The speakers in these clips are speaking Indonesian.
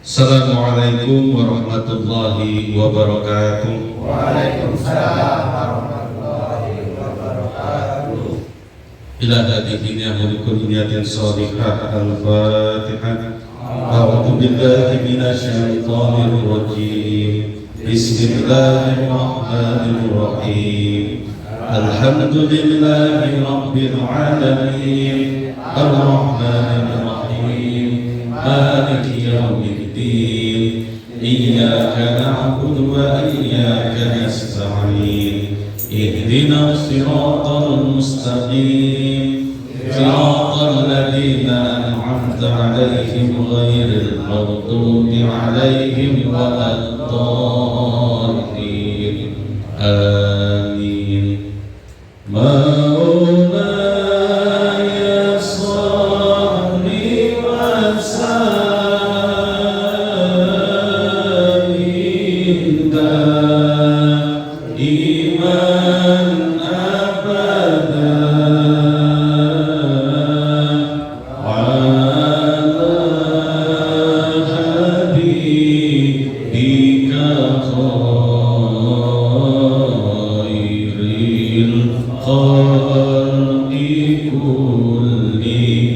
Assalamualaikum warahmatullahi wabarakatuh. Waalaikumsalam warahmatullahi wabarakatuh. Ila hadhihi ni'matul niyatin salihah al-Fatihah. A'udzu billahi minasy syaithanir rajim. Bismillahirrahmanirrahim. Alhamdulillahi rabbil alamin. Ar-rahmanir rahim. Maliki yaumiddin. Iyyaka na'budu wa iyyaka nasta'in. Ihdinas siratal mustaqim. Siratal ladzina an'amta 'alaihim ghairil maghdubi 'alaihim waladdallin. Amin. Maulaya shalli wa sallim daiman abada ala habibika khairil khalqi kullihim.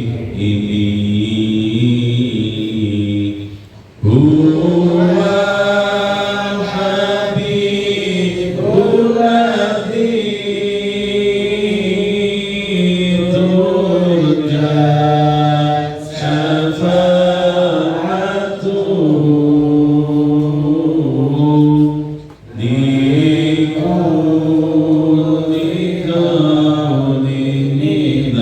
Huwal habibul ladzi turja syafa'atuhu li kulli kaunin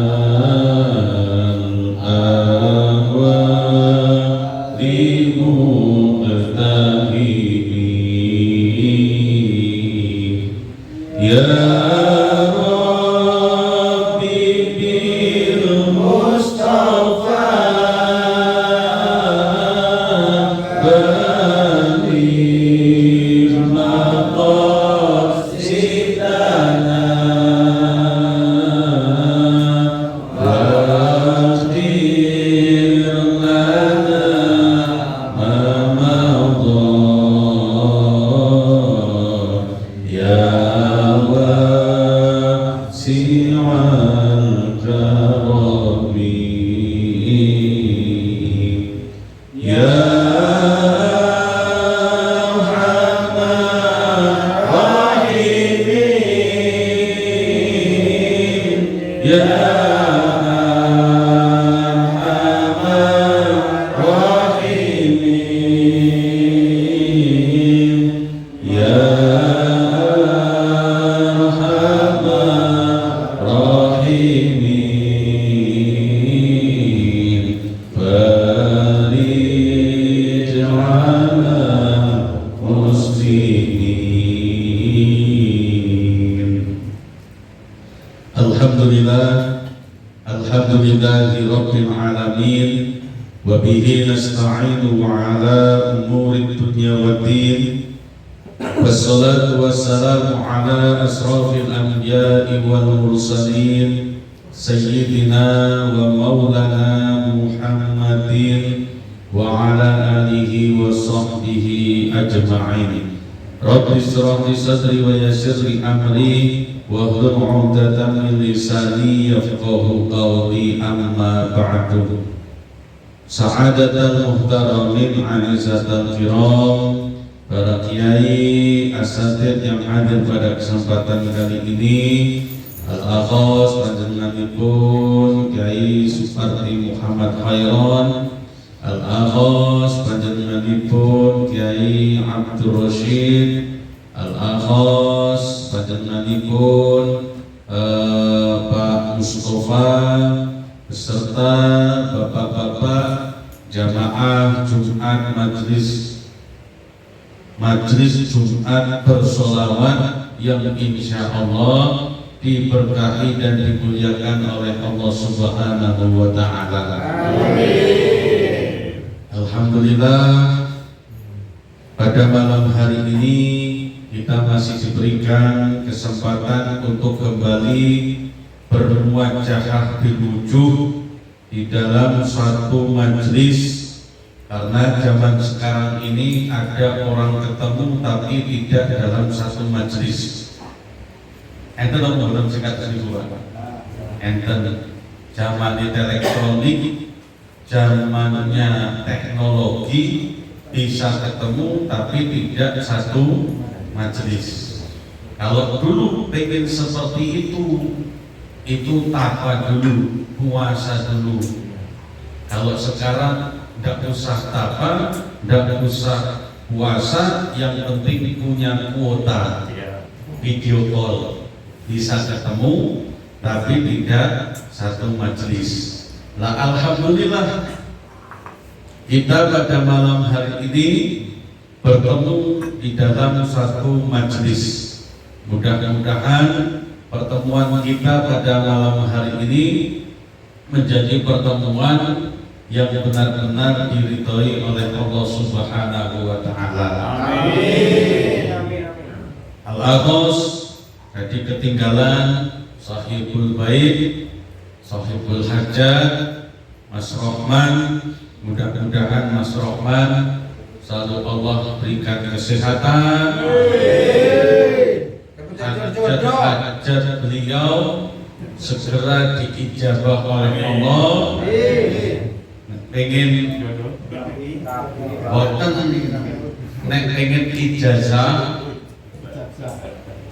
al-ahwali muqtahibin. Ya Rabbi bil Mustafa baligh maqasidana waghfir lana ma madha. Ya wasi'al karami. Ya Arhamar Rahimin. Ya Arhamar Rahimin. Ya Arhamar Rahimin. Farij ala muslimin. Alhamdulillah, alhamdulillahi rabbil alamin. Wa bihi nasta'inu ala umuri dunya waddin. Wassalatu wassalamu ala asrafil anbiya'i wal mursalin sayyidina wa maulana Muhammadin wa ala alihi wa sahbihi ajma'in. Rabbi shrah li sadri wa yassir li amri wahlul 'uqdatam min lisani yafqahu qawli, amma ba'du. Sa'adatal muhtaramin, anizatal kiram, para kiai asatidz yang hadir pada kesempatan kali ini, al-akhos panjenenganipun Kiai Supardi Muhammad Khairon, al-akhos panjenenganipun Kiai Abdul Rashid, al-akhos panjenenganipun Pak Mustafa beserta bapak-bapak jamaah Jumat Majlis Jumat Bersolawat yang insya Allah diberkahi dan dimuliakan oleh Allah Subhanahu wa Ta'ala. Alhamdulillah, pada malam hari ini kita masih diberikan kesempatan untuk kembali bermuajahah birujuh di dalam satu majelis Karena zaman sekarang ini ada orang ketemu tapi tidak dalam satu majelis. Enten dalam singkat kedua. Enten zaman elektronik, zamannya teknologi, bisa ketemu tapi tidak satu majelis. Kalau dulu pengen seperti itu tapa dulu, puasa dulu. Kalau sekarang tidak usah tapa, tidak usah puasa, yang penting punya kuota video call, bisa ketemu tapi tidak satu majelis. Lah alhamdulillah kita pada malam hari ini bertemu di dalam satu majelis. Mudah-mudahan pertemuan kita pada malam hari ini menjadi pertemuan yang benar-benar diridhoi oleh Allah Subhanahu wa taala. Amin. Al-Aqos tadi ketinggalan sahibul bait, sahibul hajat, Mas Rohman. Mudah-mudahan Mas Rohman selalu Allah berikan kesehatan. Hajat beliau segera diijabah oleh Allah. Pengen boten nek pengen ijazah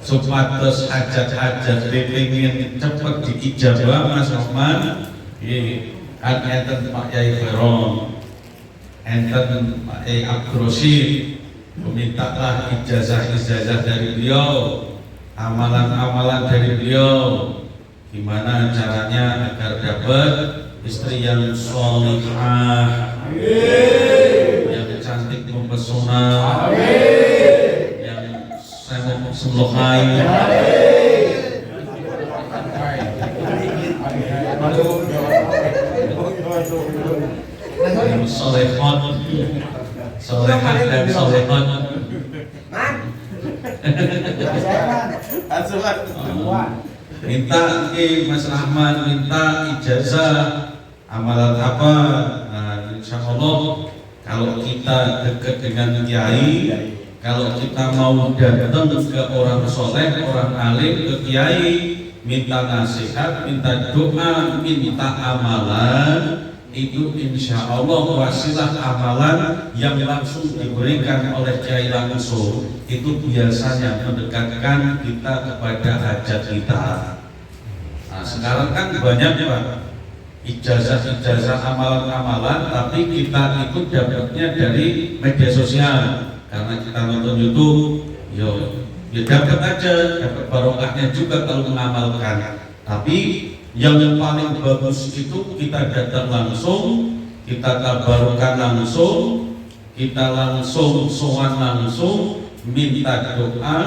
supados hajat-hajat pengen cepet diijabah Mas Rohman. Kan enten Pak Yai Feron, enten Pak Yai Abdul Rosyid, mintalah ijazah-ijazah dari beliau, amalan-amalan dari beliau, gimana caranya agar dapat istri yang sholihah, yang cantik mempesona, yang sengok semlohai, solehon, solehan dan solehon. Minta Mas Rahman, minta ijazah amalan apa? Nah, insya Allah kalau kita dekat dengan kiai, kalau kita mau datang ke orang soleh, orang alim, ke kiai, minta nasihat, minta doa, minta amalan, itu insya Allah wasilah amalan yang langsung diberikan oleh kiai langsung, itu biasanya mendekatkan kita kepada hajat kita. Nah, sekarang kan banyak Pak ijazah-ijazah amalan-amalan, tapi kita ikut dapatnya dari media sosial karena kita nonton YouTube. Ya dapat aja, dapat barokahnya juga kalau mengamalkan. Tapi yang paling bagus itu kita datang langsung, kita tabarukan langsung, kita langsung sowan langsung, minta doa,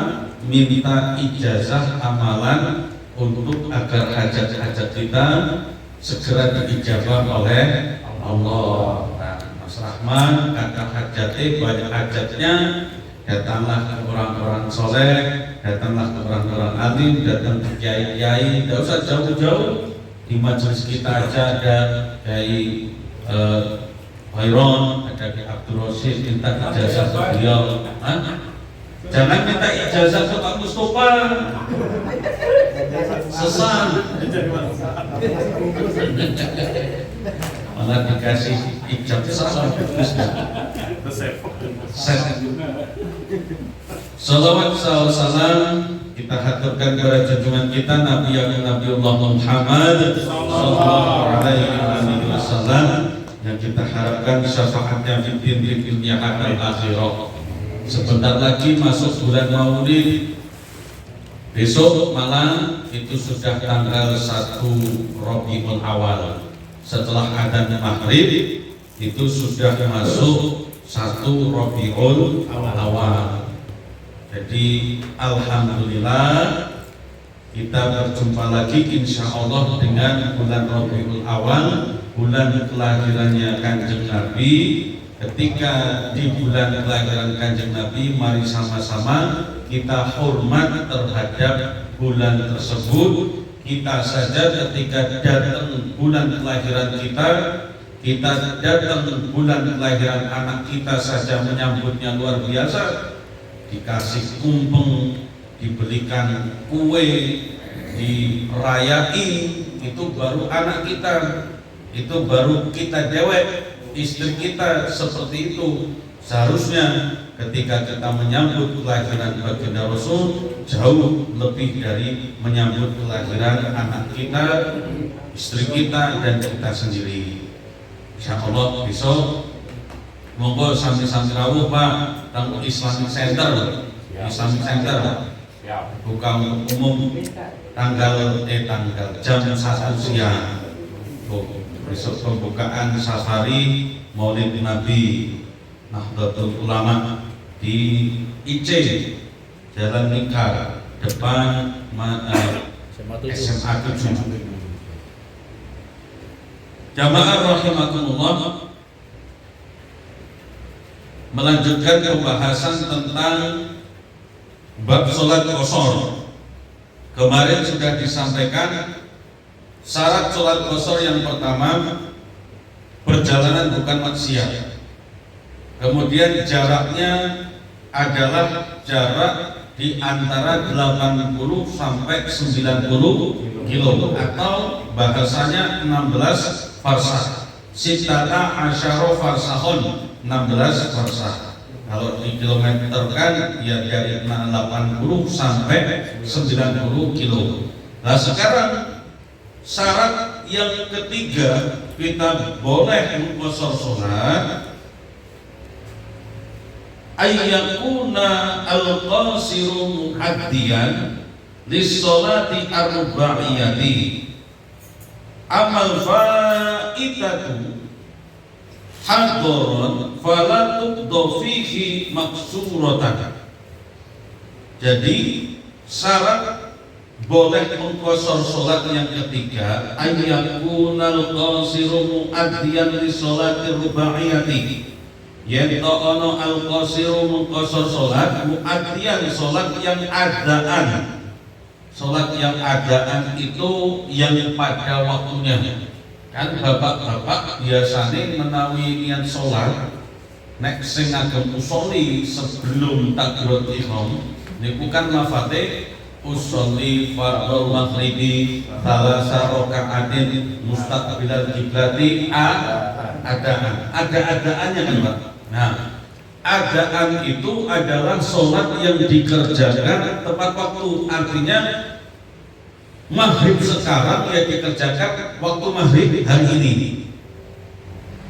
minta ijazah amalan untuk agar hajat-hajat kita segera diijabah oleh Allah. Nah, Mas Rahman kata hajatnya banyak hajatnya, datanglah ke orang-orang soleh, datanglah ke orang-orang alim, datang ke kiai-kiai, tidak usah jauh-jauh. Di majelis kita aja ada Kiai Khairon, ada Kiai Abdul Rosyid, minta ijazah ke beliau. Jangan minta ijazah ke Pak Mustafa, sesat. Malah dikasih ijazah. Salawat salam kita haturkan kepada junjungan kita Nabi Nabiullah Muhammad sallallahu alaihi wasallam yang kita harapkan syafaatnya di dunia dan akhirat. Sebentar lagi masuk bulan Maulid. Besok malam itu sudah tanggal 1 Rabiul Awal. Setelah adzan maghrib itu sudah masuk 1 Rabiul Awal. Jadi alhamdulillah kita berjumpa lagi insya Allah dengan bulan Rabiul Awal, bulan kelahirannya Kanjeng Nabi. Ketika di bulan kelahiran Kanjeng Nabi, mari sama-sama kita hormat terhadap bulan tersebut. Kita saja ketika datang bulan kelahiran kita, kita datang bulan kelahiran anak kita saja menyambutnya luar biasa, dikasih tumpeng, dibelikan kue, dirayain, itu baru anak kita, itu baru kita dewek, istri kita seperti itu. Seharusnya ketika kita menyambut kelahiran baginda Rasul jauh lebih dari menyambut kelahiran anak kita, istri kita, dan kita sendiri. Insyaallah besok monggo sami-sami rawuh Pak tanggung Islamic Center, Islamic Center buka untuk umum tanggal jam 1 siang. Besok pembukaan safari Maulid Nabi Nahdlatul Ulama di IC Jalan Lingkar depan SMA 7. Jamaah rahimakumullah, melanjutkan pembahasan tentang bab sholat qashar. Kemarin sudah disampaikan syarat sholat qashar yang pertama perjalanan bukan maksiat. Kemudian jaraknya adalah jarak di antara 80 sampai 90 kilo atau bahasanya 16 farsah. Sitata asyara farsahun, 16 farsah. Kalau di kilometer kan ya dari 80 sampai 90 kilo. Nah sekarang syarat yang ketiga kita boleh mengqashar sholat, ayyakuna al-qasiru muaddiyan lis-sholati arba'iyati amal fa'itatu hadron fala tubdo fihi maksuratan. Jadi syarat boleh mengqashar sholat yang ketiga ayyakunal qasiru muaddiyan lis-sholati arba'iyati, yaitu ono al-qasiru mengqashar sholat muaddiyan, sholat yang adaan. Sholat yang adaan itu yang pada waktunya. Kan bapak-bapak biasanya menawi niat sholat nek sing ngagem usolli sebelum takbiratul ihram niku kan lafate usolli fardhu maghribi thalatsa raka'atin mustaqbilal qiblati ada-adaannya kan Pak. Nah, adaan itu adalah sholat yang dikerjakan tepat waktu, artinya maghrib sekarang ya dikerjakan waktu maghrib hari ini,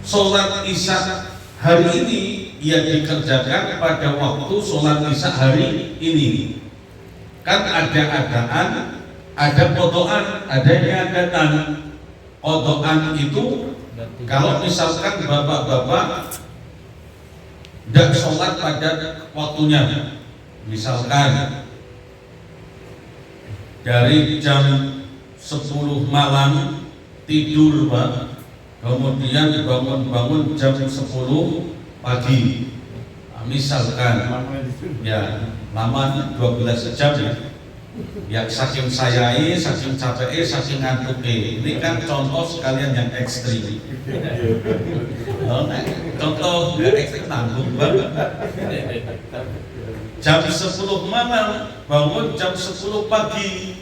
sholat isya hari ini ya dikerjakan pada waktu sholat isya hari ini. Kan ada adaan, ada qodaan, ada niatan. Qodaan itu kalau misalkan bapak-bapak tidak sholat pada waktunya, misalkan dari jam 10 malam tidur Pak, kemudian bangun jam 10 pagi, nah, misalkan ya lama 12 jam ya saking sayai, saking capek, saking ngantuk. Ini kan contoh sekalian yang ekstrim. Contoh yang ekstrim tanggung banget. Jam 10 malam bangun jam 10 pagi.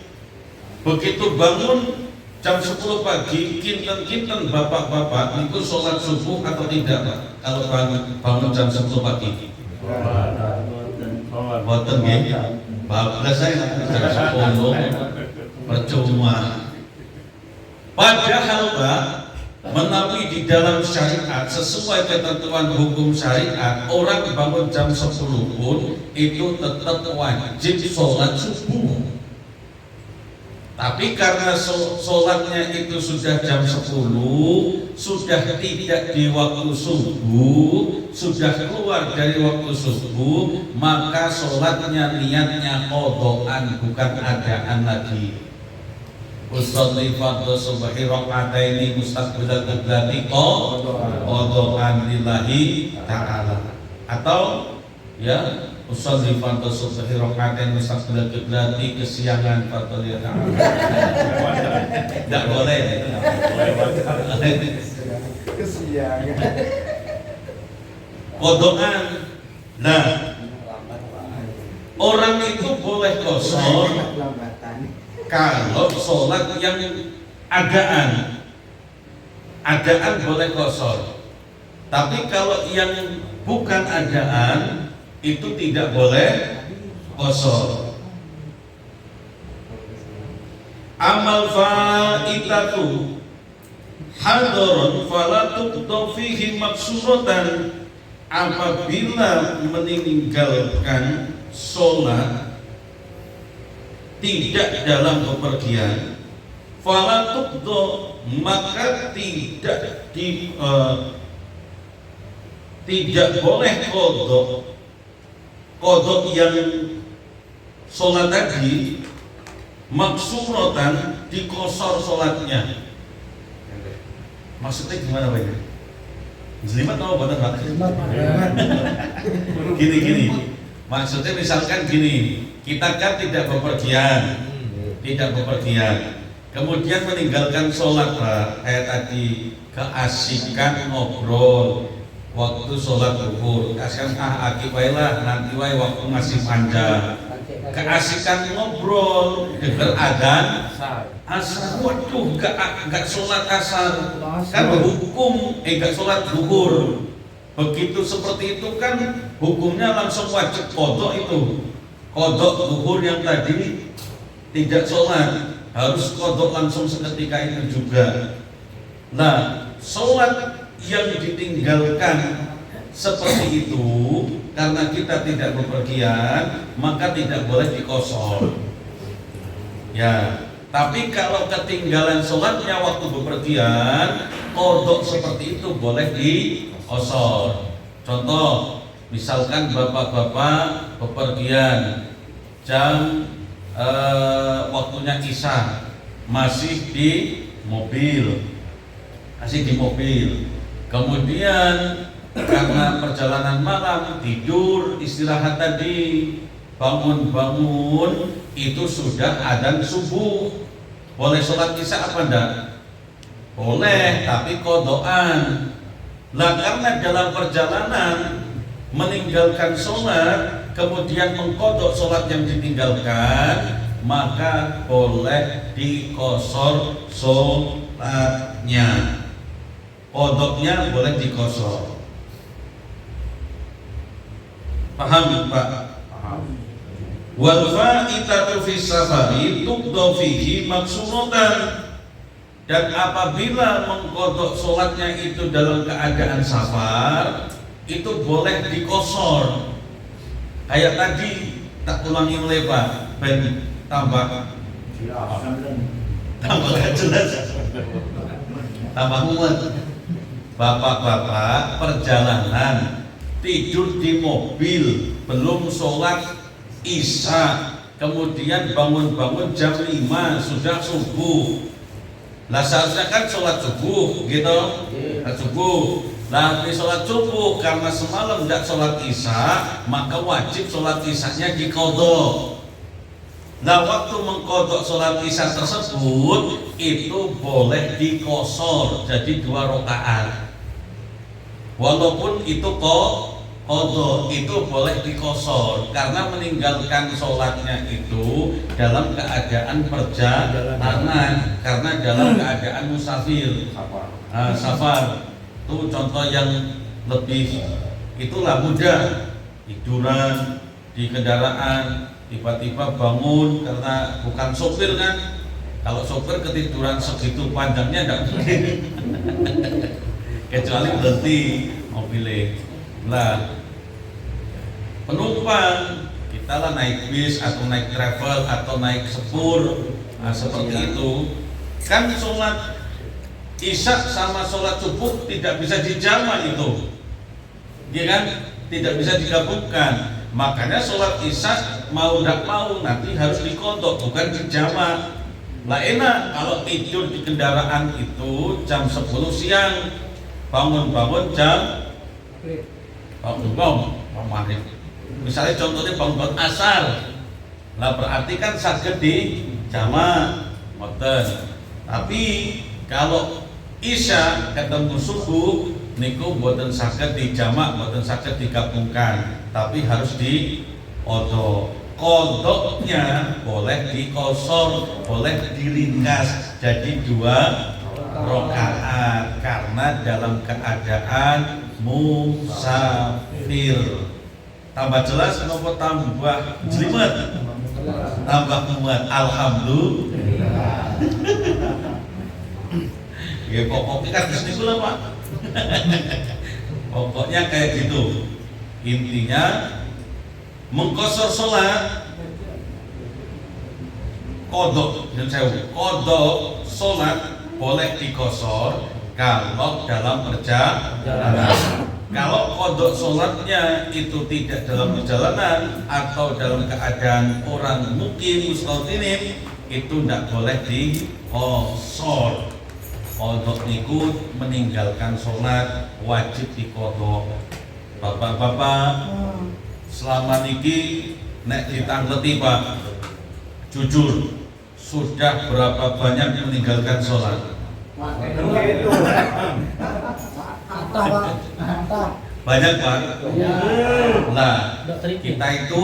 Begitu bangun jam 10 pagi, kinten-kinten bapak-bapak itu sholat subuh atau tidak Pak? Kalau bangun jam 10 pagi. Boten nggih. Bablas saya jam 10 percuma. Padahal Pak, menawi di dalam syariat sesuai ketentuan hukum syariat, orang bangun jam 10 pun itu tetap wajib sholat subuh. Tapi karena sholatnya itu sudah jam 10, sudah tidak di waktu subuh, sudah keluar dari waktu subuh, maka sholatnya niatnya qodaan, bukan adaan lagi. Usolli fardhu subhi raka'ataini mustaqbilal qiblati qodaan lillahi ta'ala. Atau ya usolli fardhu subhi raka'ataini mustaqbilal qiblati kesiangan fardhu lillahi ta'ala. Tidak boleh. Iya. Kodokan. Nah, orang itu boleh kosor kalau sholat yang adaan boleh kosor. Tapi kalau yang bukan adaan itu tidak boleh kosor. Amal fa'itatu hadorun fala tuqda fihi maksuratan. Apabila meninggalkan sholat tidak dalam bepergian, fala tuqda, maka tidak boleh kodok yang sholat tadi maksuratan, dikosor sholatnya. Maksudnya gimana Pak? Jelimat atau benar Pak? Gini. Maksudnya misalkan gini, kita kan tidak bepergian, kemudian meninggalkan sholat Pak, kayak tadi keasikan ngobrol waktu sholat zuhur, kasihan akibatlah nanti waktu masih panjang, keasikan ngobrol, dengar adzan asar, waduh gak sholat asar, kan hukum gak sholat zuhur. Begitu seperti itu kan hukumnya langsung wajib kodok itu, kodok zuhur yang tadi tidak sholat, harus kodok langsung seketika itu juga. Nah, sholat yang ditinggalkan seperti itu karena kita tidak bepergian, maka tidak boleh dikosor. Ya, tapi kalau ketinggalan sholatnya waktu bepergian, kodok seperti itu boleh dikosor. Contoh, misalkan bapak-bapak bepergian jam waktunya isya, masih di mobil, kemudian karena perjalanan malam, tidur, istirahat tadi, bangun itu sudah adzan subuh, boleh sholat isya apa enggak? Boleh, tapi kodokan. Nah, karena dalam perjalanan meninggalkan sholat, kemudian mengkodok sholat yang ditinggalkan, maka boleh dikosor sholatnya. Kodoknya boleh dikosor. Paham Pak? Paham. Wal fa'itatu fi safari tuqda fihi maksuratan. Dan apabila mengkodok sholatnya itu dalam keadaan safar, itu boleh dikosor. Kayak tadi, tak ulangi oleh Pak, ben tambah gak jelas, tambah muat. Bapak-bapak perjalanan, tidur di mobil, belum sholat isya, kemudian bangun jam 5 sudah subuh. Lah seharusnya kan sholat subuh gitu, subuh. Nah, di sholat subuh karena semalam tidak sholat isya, maka wajib sholat isyanya dikodok. Nah, waktu mengkodok sholat isya tersebut itu boleh dikosor jadi 2 rakaat. Walaupun itu kodok, itu boleh dikosor karena meninggalkan sholatnya itu dalam keadaan perjalanan, karena dalam keadaan musafir, safar. Itu contoh yang lebih itulah mudah, tiduran di kendaraan, tiba-tiba bangun karena bukan sopir kan. Kalau sopir ketiduran segitu panjangnya enggak mungkin. Kecuali berhenti mobilnya. Lah, penumpang kita lah naik bis atau naik travel atau naik sepur, seperti itu kan sholat isya sama sholat subuh tidak bisa dijama itu, ya kan, tidak bisa digabungkan. Makanya sholat isya mau tidak mau nanti harus dikodok, bukan dijama. Lah enak kalau tidur di kendaraan itu jam 10 siang, bangun jam maghrib. Misalnya contohnya bangun asar, lah berarti kan saged di jama moten. Tapi kalau Isya ketemu subuh niku boten saged dijamak, boten saged digabungkan, tapi harus diqadha. Qadhanya boleh dikosor, boleh diringkas jadi 2 rakaat karena dalam keadaan musafir. Tambah jelas nopo tambah jelimet? Tambah muat. Alhamdulillah. Ya pokoknya kan bisnis lah Pak. Pokoknya kayak gitu. Intinya mengkosor sholat, kodok sholat boleh dikosor kalau dalam perjalanan. Kalau kodok sholatnya itu tidak dalam perjalanan atau dalam keadaan orang mukim mustaqinin, itu tidak boleh dikosor. Kodok niku meninggalkan sholat wajib dikodok. Bapak-bapak, selama niki nek ditangleti Pak, jujur sudah berapa banyak meninggalkan sholat? Banyak Pak. Nah, kita itu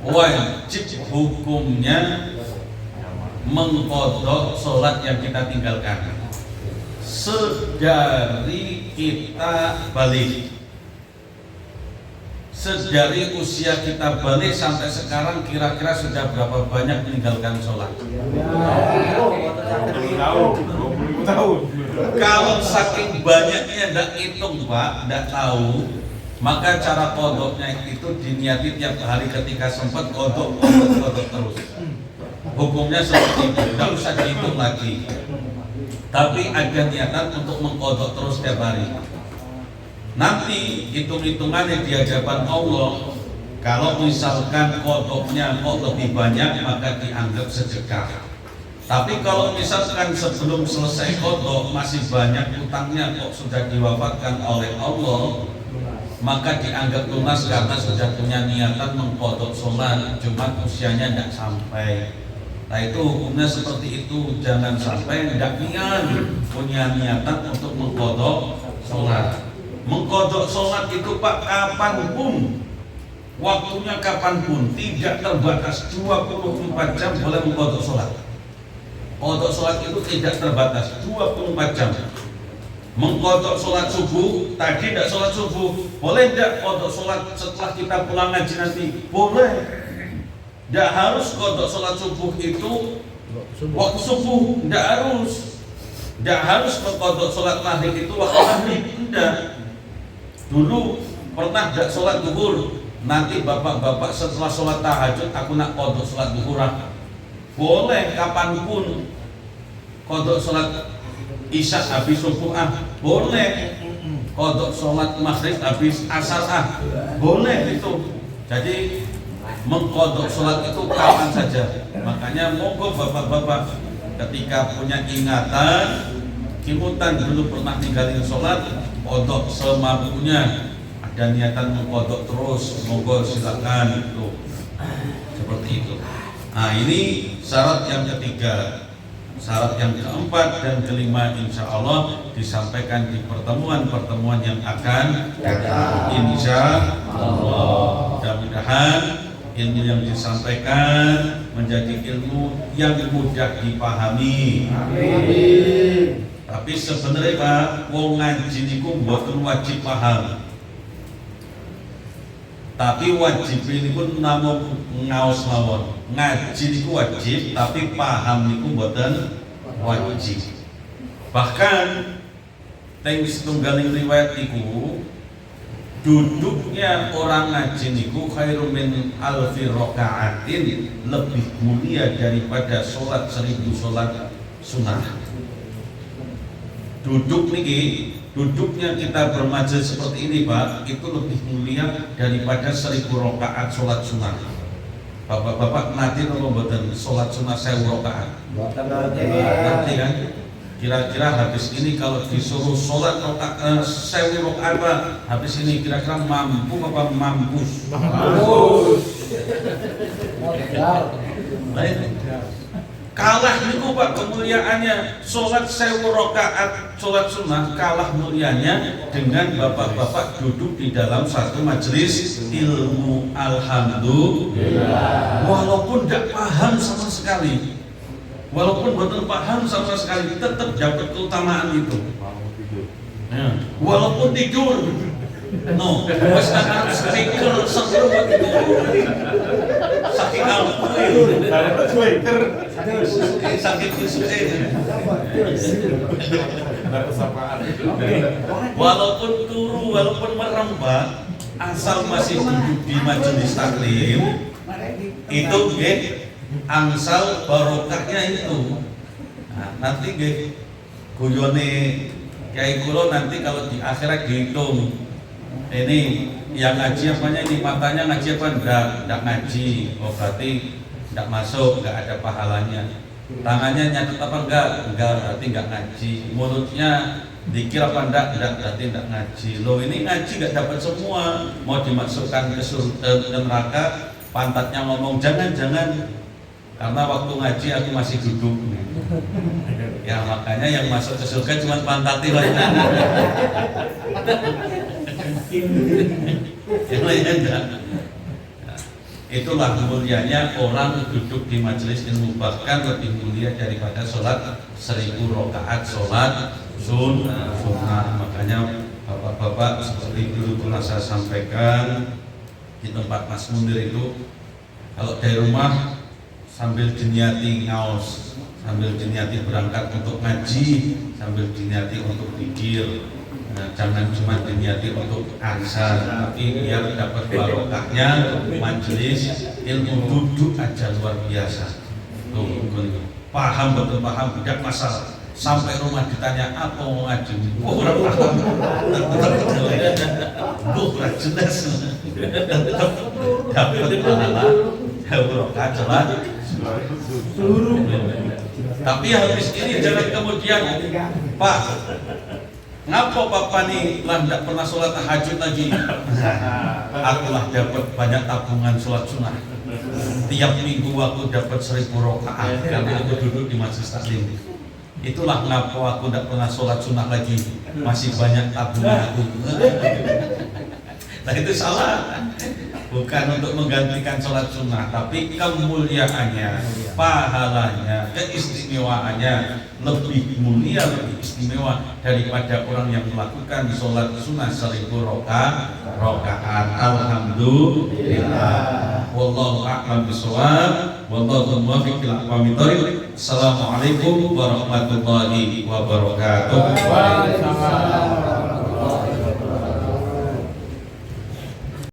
wajib hukumnya mengkodok sholat yang kita tinggalkan sedari kita balik. Sedari usia kita balik sampai sekarang kira-kira sudah berapa banyak meninggalkan sholat? 20 tahun. Kalau saking banyaknya tidak hitung Pak, tidak tahu, maka cara kodoknya itu diniati tiap hari ketika sempat kodok terus. Hukumnya seperti itu, tidak usah dihitung lagi. Tapi ada niatan untuk mengkodok terus tiap hari. Nanti hitung-hitungannya di hadapan Allah, kalau misalkan kodoknya kok lebih banyak maka dianggap sedekah. Tapi kalau misalkan sebelum selesai kodok masih banyak utangnya kok sudah diwafatkan oleh Allah, maka dianggap lunas karena sudah punya niatan mengkodok sholat, cuma usianya tidak sampai. Nah itu hukumnya seperti itu, jangan sampai tidak punya niatan untuk mengkodok sholat. Mengkodok sholat itu Pak kapanpun, waktunya kapanpun, tidak terbatas, 24 jam boleh mengkodok sholat. Kodok sholat itu tidak terbatas, 24 jam. Mengkodok sholat subuh, tadi tidak sholat subuh, boleh tidak kodok sholat setelah kita pulang ngaji nanti? Boleh. Tidak harus kodok sholat subuh itu waktu subuh, tidak harus. Tidak harus mengkodok sholat maghrib itu waktu maghrib, tidak. Dulu pernah tidak sholat zuhur, nanti bapak-bapak setelah sholat tahajud aku nak kodok sholat zuhur. Boleh kapanpun. Kodok sholat isya habis subuh boleh. Kodok sholat maghrib habis asar boleh itu. Jadi mengkodok sholat itu kapan saja. Makanya monggo bapak-bapak ketika punya ingatan, kimutan dulu pernah ninggalin sholat, kodok semampunya. Ada niatan mengkodok terus, monggo silakan itu. Seperti itu. Nah ini syarat yang ketiga. Syarat yang keempat dan kelima insya Allah disampaikan di pertemuan-pertemuan yang akan datang. Insya Allah. Mudah-mudahan ilmu yang disampaikan menjadi ilmu yang mudah dipahami. Amin. Tapi sebenarnya Pak, wong ngaji niku mboten wajib paham. Tapi wajib ini pun namung ngaos mawon. Ngaji niku wajib, tapi paham niku mboten wajib. Bahkan teng setunggaling riwayat niku duduknya orang ngaji niku khairum min alfi rakaatin, lebih mulia daripada sholat 1000 sholat sunnah. Duduk niki, duduknya kita bermajelis seperti ini Pak, itu lebih mulia daripada 1000 rakaat sholat sunnah. Bapak-bapak nanti kalau mboten sholat sunnah 1000 rakaat. Nanti kan? Kira-kira habis ini kalau disuruh sholat 1000 rakaat Pak, habis ini kira-kira mampu apa mampus? Mampus. Kalah niku Pak kemuliaannya. Sholat 1000 rakaat sholat sunnah kalah mulianya dengan bapak-bapak duduk di dalam satu majelis ilmu. Alhamdulillah. Walaupun tidak paham sama sekali, walaupun betul paham sama sekali, tetap dapat keutamaan itu. Ya. Walaupun tidur, no, pas akan speaker seru itu, saking apa itu, sakit kusuke. Walaupun turu, walaupun merembak, asal masih duduk di majelis taklim, itu angsal barokahnya itu. Nah, nanti guyone Kiai kulo nanti kalau di akhirat dihitung, ini yang ngaji apanya, ini matanya ngaji apa enggak ngaji, oh berarti enggak masuk, enggak ada pahalanya. Tangannya nyatet apa enggak berarti enggak ngaji. Mulutnya dikir apa enggak berarti enggak ngaji. Loh ini ngaji enggak dapat semua, mau dimasukkan ke surga neraka, pantatnya ngomong jangan karena waktu ngaji aku masih duduk. Ya makanya yang masuk ke surga cuma pantatnya lah. Yang lainnya enggak. Itulah mulianya orang duduk di majelis ilmu, bahkan lebih mulia daripada sholat 1000 rakaat sholat sunnah. Makanya bapak-bapak seperti dulu pernah saya sampaikan di tempat Mas Munir itu, kalau dari rumah sambil diniati ngaos, sambil diniati berangkat untuk ngaji, sambil diniati untuk zikir. Nah, jangan cuma diniati untuk arisan, tapi biar dapat barokahnya majelis ilmu, duduk aja luar biasa. Tuh, paham betul, paham, tidak masalah. Sampai rumah ditanya apa mau ngaji, orang paham, kurang jelas, dapat pahala, barokah jelas. Tapi habis ini jangan kemudian, Pak, ngapa Bapak nih lah tidak pernah sholat tahajud lagi? Aku lah dapat banyak tabungan sholat sunnah. Tiap minggu aku dapat 1000 rakaat karena aku duduk di majelis taklim. Itulah ngapa aku tidak pernah sholat sunnah lagi. Masih banyak tabungan aku. Nah itu salah. Bukan untuk menggantikan sholat sunnah, tapi kemuliaannya, pahalanya, keistimewaannya lebih mulia, lebih istimewa daripada orang yang melakukan sholat sunnah 1000 rakaat. Alhamdulillah. Wallahu a'lam bishawab. Wallahu muwaffiq ila aqwamit thoriq. Assalamualaikum warahmatullahi wabarakatuh.